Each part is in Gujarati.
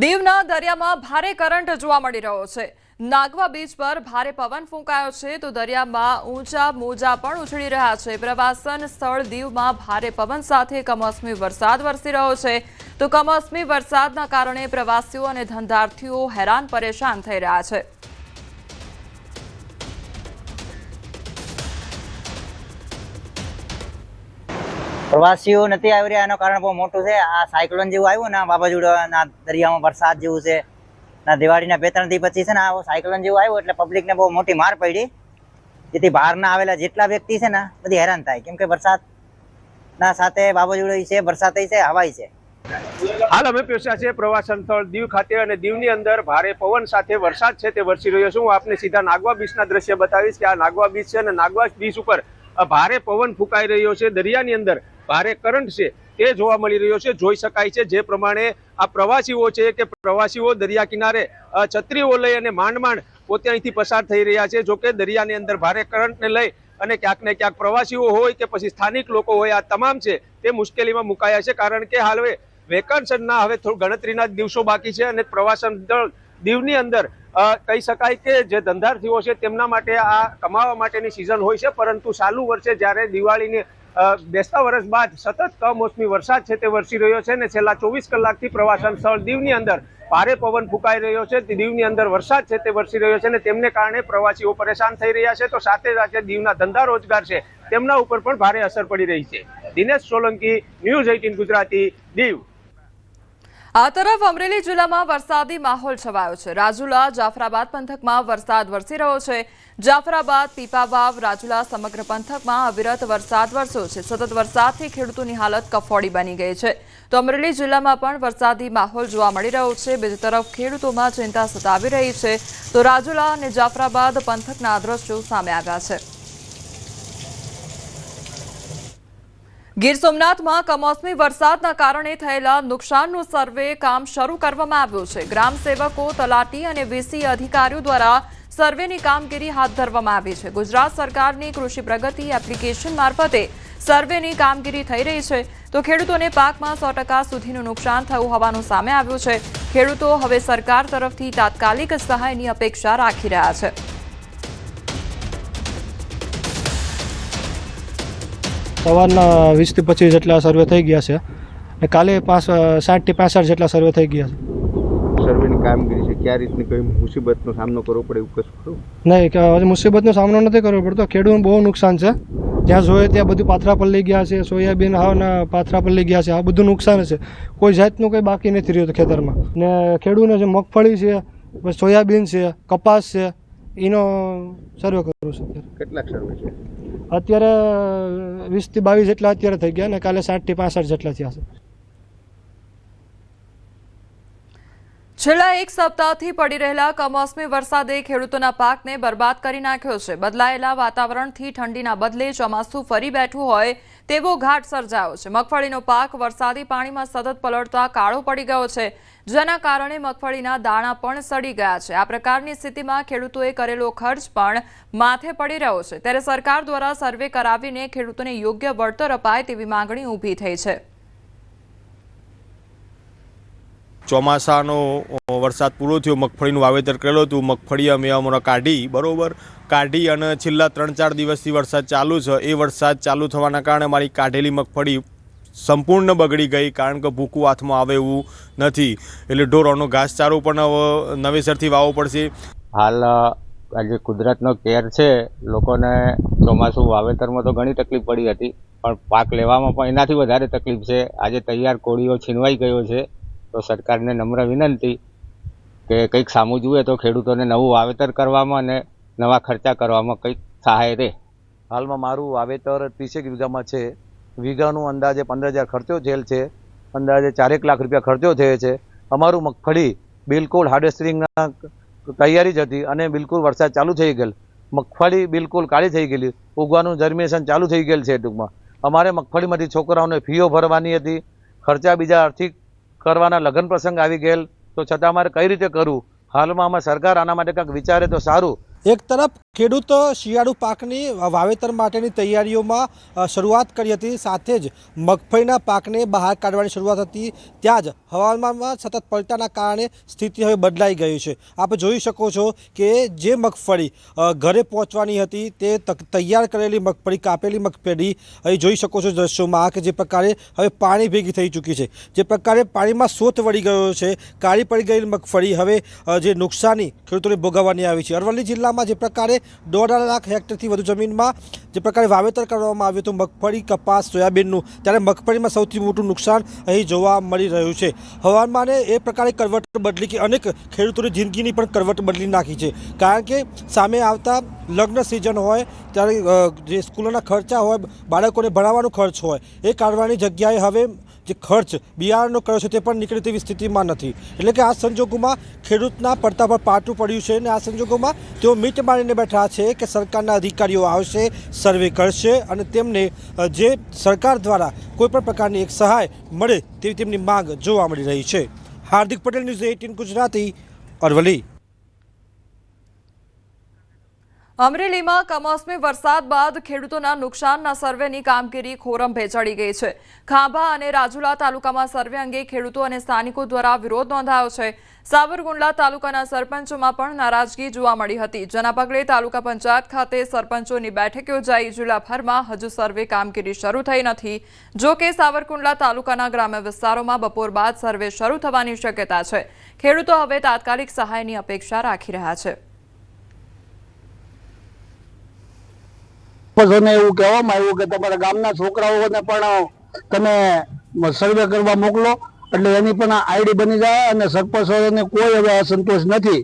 દીવના દરિયામાં ભારે કરંટ જોવા મળી રહ્યો છે। નાગવા બીચ પર ભારે પવન ફૂંકાયો છે તો દરિયામાં ઊંચા મોજા પણ ઉછળી રહ્યા છે। પ્રવાસન સ્થળ દીવમાં ભારે પવન સાથે કમોસમી વરસાદ વરસી રહ્યો છે તો કમોસમી વરસાદના કારણે પ્રવાસીઓ અને ધંધાર્થીઓ હેરાન પરેશાન થઈ રહ્યા છે। પ્રવાસીઓ નથી આવી રહ્યા એનું કારણ બહુ મોટું છે। આ સાયક્લોન જેવું આવ્યું ને વાવાઝોડા દરિયામાં વરસાદ જેવું છે ના દિવાળીના 2-3 દી પછી છે ને આ સાયક્લોન જેવું આવ્યું એટલે પબ્લિકને બહુ મોટી માર પડી, જેથી બહારના આવેલા જેટલા વ્યક્તિ છે ને બધી હેરાન થાય, કેમ કે વરસાદના સાથે વાવાઝોડું છે, વરસાદ છે, હવાઈ છે। હાલ અમે પહોંચ્યા છે પ્રવાસન સ્થળ દીવ ખાતે અને દીવની અંદર ભારે પવન સાથે વરસાદ છે તે વરસી રહ્યો છે। હું આપને સીધા નાગવા બીચના દ્રશ્ય બતાવીશ કે આ નાગવા બીચ છે અને નાગવા બીચ ઉપર ભારે પવન ફૂંકાઈ રહ્યો છે। દરિયાની અંદર ભારે કરંટ છે તે જોવા મળી રહ્યો છે। જોઈ શકાય છે જે પ્રમાણે આ પ્રવાસીઓ છે કે પ્રવાસીઓ દરિયા કિનારે છત્રીઓ લઈ અને માંડ પોતે અહીંથી પસાર થઈ રહ્યા છે। જોકે દરિયાની અંદર ભારે કરંટને લઈ અને ક્યાંક ને ક્યાંક પ્રવાસીઓ હોય કે પછી સ્થાનિક લોકો હોય, આ તમામ છે તે મુશ્કેલીમાં મુકાયા છે, કારણ કે હાલ વેકેશનના હવે થોડું ગણતરીના દિવસો બાકી છે અને પ્રવાસન સ્થળ દીવની અંદર કહી શકાય કે જે ધંધાર્થીઓ છે તેમના માટે આ કમાવા માટેની સિઝન હોય છે, પરંતુ ચાલુ વર્ષે જ્યારે દિવાળીની બેસતા વર્ષ બાદ સતત કમોસમી વરસાદ છે તે વરસી રહ્યો છે અને છેલ્લા 24 કલાકથી પ્રવાસન સ્થળ દીવની અંદર ભારે પવન ફૂંકાઈ રહ્યો છે, દીવની અંદર વરસાદ છે તે વરસી રહ્યો છે અને તેમને કારણે પ્રવાસીઓ પરેશાન થઈ રહ્યા છે, તો સાથે સાથે દીવના ધંધા રોજગાર છે તેમના ઉપર પણ ભારે અસર પડી રહી છે। દિનેશ સોલંકી, ન્યૂઝ 18 ગુજરાતી, દીવ। આ તરફ અમરેલી જિલ્લામાં વરસાદી માહોલ છવાયો છે। રાજુલા, જાફરાબાદ પંથકમાં વરસાદ વરસી રહ્યો છે। જાફરાબાદ, પીપાવાવ, રાજુલા સમગ્ર પંથકમાં અવિરત વરસાદ વરસ્યો છે। સતત વરસાદથી ખેડૂતોની હાલત કફોડી બની ગઈ છે તો અમરેલી જિલ્લામાં પણ વરસાદી માહોલ જોવા મળી રહ્યો છે। બીજી તરફ ખેડૂતોમાં ચિંતા સતાવી રહી છે તો રાજુલા અને જાફરાબાદ પંથકના દ્રશ્યો સામે આવ્યા છે। ગીર સોમનાથમાં કમોસમી વરસાદના કારણે થયેલા નુકસાનનું સર્વે કામ શરૂ કરવામાં આવ્યું છે। ગ્રામ સેવકો, તલાટી અને વીસી અધિકારીઓ દ્વારા સર્વેની કામગીરી હાથ ધરવામાં આવી છે। ગુજરાત સરકારની કૃષિ પ્રગતિ એપ્લિકેશન મારફતે સર્વેની કામગીરી થઈ રહી છે તો ખેડૂતોને પાકમાં 100% સુધીનું નુકસાન થયું હોવાનું સામે આવ્યું છે। ખેડૂતો હવે સરકાર તરફથી તાત્કાલિક સહાયની અપેક્ષા રાખી રહ્યા છે। સવારના 20 થી 25 જેટલા સર્વે થઈ ગયા છે અને કાલે 60 થી 65 જેટલા સર્વે થઈ ગયા છે। સર્વેની કામગીરી છે, કયા રીતની કોઈ મુસીબતનો સામનો કરવો પડે એવું કશું ખરું? નહીં, કે મુસીબતનો સામનો નથી કરવો પડતો। ખેડૂતોને બહુ નુકસાન છે, જ્યાં જોઈએ ત્યાં બધું પાથરા પર લઈ ગયા છે, સોયાબીન હાવના પાથરા પર લઈ ગયા છે, આ બધું નુકસાન છે। કોઈ જાતનું કંઈ બાકી નથી રહ્યું ખેતરમાં ને ખેડૂતને જે મગફળી છે, સોયાબીન છે, કપાસ છે, એનો સર્વે કરું છું। કેટલાક સર્વે છે અત્યારે 20 થી 22 જેટલા અત્યારે થઈ ગયા ને કાલે 60 થી 65 જેટલા થયા છે। છેલ્લા એક સપ્તાહથી પડી રહેલા કમોસમી વરસાદે ખેડૂતોના પાકને બરબાદ કરી નાખ્યો છે। બદલાયેલા વાતાવરણથી ઠંડીના બદલે ચોમાસું ફરી બેઠું હોય તેવો ઘાટ સર્જાયો છે। મગફળીનો પાક વરસાદી પાણીમાં સતત પલળતા કાળો પડી ગયો છે, જેના કારણે મગફળીના દાણા પણ સડી ગયા છે। આ પ્રકારની સ્થિતિમાં ખેડૂતોએ કરેલો ખર્ચ પણ માથે પડી રહ્યો છે, ત્યારે સરકાર દ્વારા સર્વે કરાવીને ખેડૂતોને યોગ્ય વળતર અપાય તેવી માંગણી ઊભી થઈ છે। ચોમાસાનો વરસાદ પૂરો થયો, મગફળીનું વાવેતર કરેલું હતું, મગફળી અમે હમણાં કાઢી અને છેલ્લા 3-4 દિવસથી વરસાદ ચાલુ છે। એ વરસાદ ચાલુ થવાના કારણે મારી કાઢેલી મગફળી સંપૂર્ણ બગડી ગઈ, કારણ કે ભૂકું હાથમાં આવે એવું નથી, એટલે ઢોરોનો ઘાસચારો પણ હવે નવેસરથી વાવવો પડશે। હાલ આજે કુદરતનો કેર છે, લોકોને ચોમાસું વાવેતરમાં તો ઘણી તકલીફ પડી હતી, પણ પાક લેવામાં પણ એનાથી વધારે તકલીફ છે। આજે તૈયાર કોળીઓ છીનવાઈ ગયો છે, તો સરકારને નમ્ર વિનંતી કે કંઈક સામું જુએ તો ખેડૂતોને નવું વાવેતર કરવામાં અને નવા ખર્ચા કરવામાં કંઈક સહાય રહે। હાલમાં મારું વાવેતર 30 વીઘામાં છે। વીઘાનું અંદાજે 15,000 ખર્ચો થયેલ છે, અંદાજે 4 લાખ રૂપિયા ખર્ચો થયો છે। અમારું મગફળી બિલકુલ હાર્વેસ્ટિંગના તૈયારી જ હતી અને બિલકુલ વરસાદ ચાલુ થઈ ગયેલ, મગફળી બિલકુલ કાળી થઈ ગયેલી, ઉગવાનું જર્મિનેશન ચાલુ થઈ ગયેલ છે। ટૂંકમાં અમારે મગફળીમાંથી છોકરાઓને ફીઓ ભરવાની હતી, ખર્ચા બીજા આર્થિક કરવાના લગ્ન પ્રસંગ આવી ગયેલ, તો છતાં અમારે કઈ રીતે કરવું? હાલમાં અમે સરકાર આના માટે કંઈક વિચારે તો સારું। એક તરફ ખેડૂત શિયાળુ પાકની વાવેતર માટેની તૈયારીઓમાં શરૂઆત કરી હતી, સાથે જ મગફળીના પાકને બહાર કાઢવાની શરૂઆત હતી, ત્યાં જ હવામાનમાં સતત પલટાના કારણે સ્થિતિ હવે બદલાઈ ગઈ છે. આપ જોઈ શકો છો કે જે મગફળી ઘરે પહોંચવાની હતી તે તૈયાર કરેલી મગફળી, કાપેલી મગફળી અહીં જોઈ શકો છો દ્રશ્યોમાં કે જે પ્રકારે હવે પાણી ભેગી થઈ ચૂકી છે, જે પ્રકારે પાણીમાં સોત વળી ગયો છે, કાળી પડી ગયેલી મગફળી હવે જે નુકસાની ખેડૂતોને ભોગવવાની આવી છે. અરવલ્લી જિલ્લામાં જે પ્રકારે 1.5 લાખ હેક્ટરથી વધુ જમીનમાં જે પ્રકારે વાવેતર કરવામાં આવ્યું હતું મગફળી, કપાસ, સોયાબીનનું, ત્યારે મગફળીમાં સૌથી મોટું નુકસાન અહીં જોવા મળી રહ્યું છે. હવામાને એ પ્રકારે કરવટ બદલી કે અનેક ખેડૂતોની જિંદગીની પણ કરવટ બદલી નાખી છે, કારણ કે સામે આવતા લગ્ન સિઝન હોય ત્યારે જે સ્કૂલોના ખર્ચા હોય, બાળકોને ભણાવવાનો ખર્ચ હોય, એ કાઢવાની જગ્યાએ હવે જે ખર્ચ બિયારણનો કર્યો છે તે પણ નીકળે તેવી સ્થિતિમાં નથી. એટલે કે આ સંજોગોમાં ખેડૂતના પડતા પર પાટું પડ્યું છે અને આ સંજોગોમાં તેઓ મીટ મારીને બેઠા છે કે સરકારના અધિકારીઓ આવશે, સર્વે કરશે અને તેમને જે સરકાર દ્વારા કોઈપણ પ્રકારની એક સહાય મળે તેવી તેમની માંગ જોવા મળી રહી છે. હાર્દિક પટેલ, ન્યૂઝ 18 ગુજરાતી, અરવલ્લી. અમરેલીમાં કમોસમી વરસાદ બાદ ખેડૂતોના નુકસાનના સર્વેની કામગીરી ખોરંભે ચડી ગઈ છે. ખાંભા અને રાજુલા તાલુકામાં સર્વે અંગે ખેડૂતો અને સ્થાનિકો દ્વારા વિરોધ નોંધાયો છે. સાવરકુંડલા તાલુકાના સરપંચોમાં પણ નારાજગી જોવા મળી હતી, જેના પગલે તાલુકા પંચાયત ખાતે સરપંચોની બેઠક યોજાઈ. જિલ્લાભરમાં હજુ સર્વે કામગીરી શરૂ થઈ નથી. જો કે સાવરકુંડલા તાલુકાના ગ્રામ્ય વિસ્તારોમાં બપોર બાદ સર્વે શરૂ થવાની શક્યતા છે. ખેડૂતો હવે તાત્કાલિક સહાયની અપેક્ષા રાખી રહ્યા છે. સરપંચોને એવું કહેવામાં આવ્યું કે તમારા ગામના છોકરાઓને પણ તમે સર્વે કરવા મોકલો, એટલે એની પણ આઈડી બની જાય અને સરપંચોને કોઈ હવે અસંતોષ નથી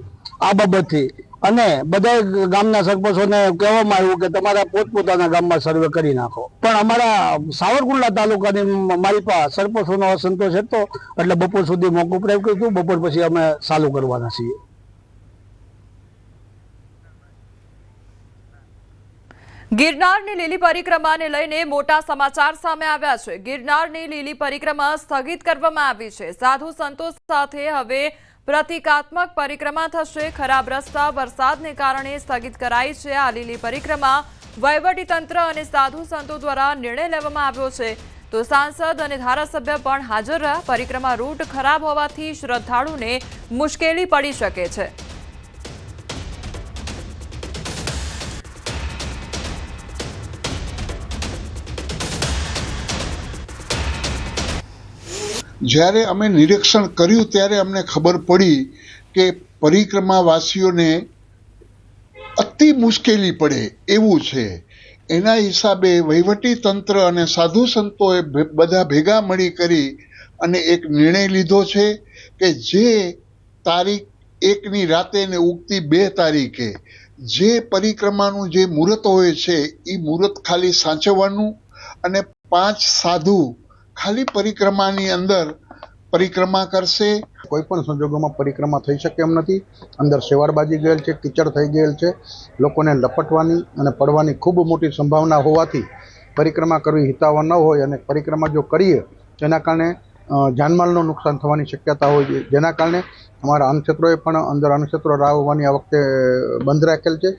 આ બાબતથી. અને બધા ગામના સરપંચોને કહેવામાં આવ્યું કે તમારા પોતપોતાના ગામમાં સર્વે કરી નાખો. પણ અમારા સાવરકુંડલા તાલુકાની મારી પાસે સરપંચોનો અસંતોષ હતો, એટલે બપોર સુધી મોકૂફ રાખ્યું હતું. બપોર પછી અમે ચાલુ કરવાના છીએ. ગિરનારની લીલી પરિક્રમાને લઈને મોટા સમાચાર સામે આવ્યા છે. ગિરનારની લીલી પરિક્રમા સ્થગિત કરવામાં આવી છે. સાધુ સંતો સાથે હવે પ્રતિકાત્મક પરિક્રમા થશે. ખરાબ રસ્તા, વરસાદને કારણે સ્થગિત કરાઈ છે આ લીલી પરિક્રમા. વહીવટીતંત્ર અને સાધુ સંતો દ્વારા નિર્ણય લેવામાં આવ્યો છે, તો સાંસદ અને ધારાસભ્ય પણ હાજર રહ્યા. પરિક્રમા રૂટ ખરાબ હોવાથી શ્રદ્ધાળુને મુશ્કેલી પડી શકે છે. જ્યારે અમે નિરીક્ષણ કર્યું ત્યારે અમને ખબર પડી કે પરિક્રમાવાસીઓને અતિ મુશ્કેલી પડે એવું છે. એના હિસાબે વહીવટી તંત્ર અને સાધુ સંતોએ બધા ભેગા મળી કરી અને એક નિર્ણય લીધો છે કે જે તારીખ 1ની રાતે ને ઉગતી 2 તારીખે જે પરિક્રમાનું જે મુહૂર્ત હોય છે એ મુહૂર્ત ખાલી સાચવવાનું અને 5 સાધુ ખાલી પરિક્રમાની અંદર પરિક્રમા કરશે. કોઈ પણ સંજોગોમાં પરિક્રમા થઈ શકે એમ નથી. અંદર શેવાળ બાજી ગયેલ છે, કીચડ થઈ ગયેલ છે, લોકોને લપટવાની અને પડવાની ખૂબ મોટી સંભાવના હોવાથી પરિક્રમા કરવી હિતાવહ ન હોય અને પરિક્રમા જો કરીએ તેના કારણે જાનમાલનું નુકસાન થવાની શક્યતા હોય છે, જેના કારણે અમારા અન્નક્ષેત્રોએ પણ અંદર અન્નક્ષેત્રો રાહવાની આ વખતે બંધ રાખેલ છે.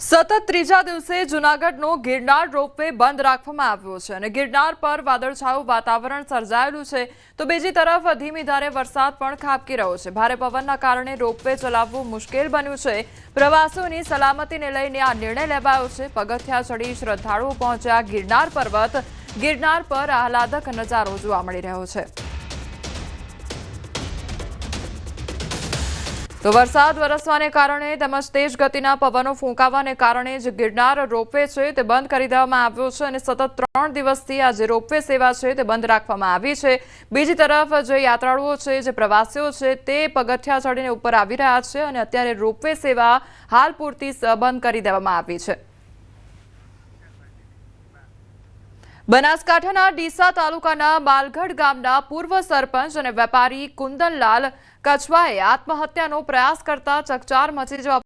સતત ત્રીજા દિવસે જૂનાગઢનો ગિરનાર રોપવે બંધ રાખવામાં આવ્યો છે અને ગિરનાર પર વાદળછાયું વાતાવરણ સર્જાયેલું છે, તો બીજી તરફ ધીમી ધારે વરસાદ પણ ખાબકી રહ્યો છે. ભારે પવનના કારણે રોપવે ચલાવવું મુશ્કેલ બન્યું છે. પ્રવાસીઓની સલામતીને લઈને આ નિર્ણય લેવાયો છે. પગથિયા ચડી શ્રદ્ધાળુઓ પહોંચ્યા ગિરનાર પર્વત. ગિરનાર પર આહલાદક નજારો જોવા મળી રહ્યો છે. તો વરસાદ વરસવાને કારણે તેમજ તેજ ગતિના પવનો ફૂંકાવાને કારણે જે ગિરનાર રોપવે છે તે બંધ કરી દેવામાં આવ્યો છે અને સતત 3 દિવસથી આ જે રોપવે સેવા છે તે બંધ રાખવામાં આવી છે. બીજી તરફ જે યાત્રાળુઓ છે, જે પ્રવાસીઓ છે તે પગથિયા ચડીને ઉપર આવી રહ્યા છે અને અત્યારે રોપવે સેવા હાલ પૂરતી બંધ કરી દેવામાં આવી છે. બનાસકાંઠાના ડીસા તાલુકાના માલગઢ ગામના પૂર્વ સરપંચ અને વેપારી કુંદનલાલ કછવાએ આત્મહત્યાનો પ્રયાસ કરતા ચકચાર મચી જવા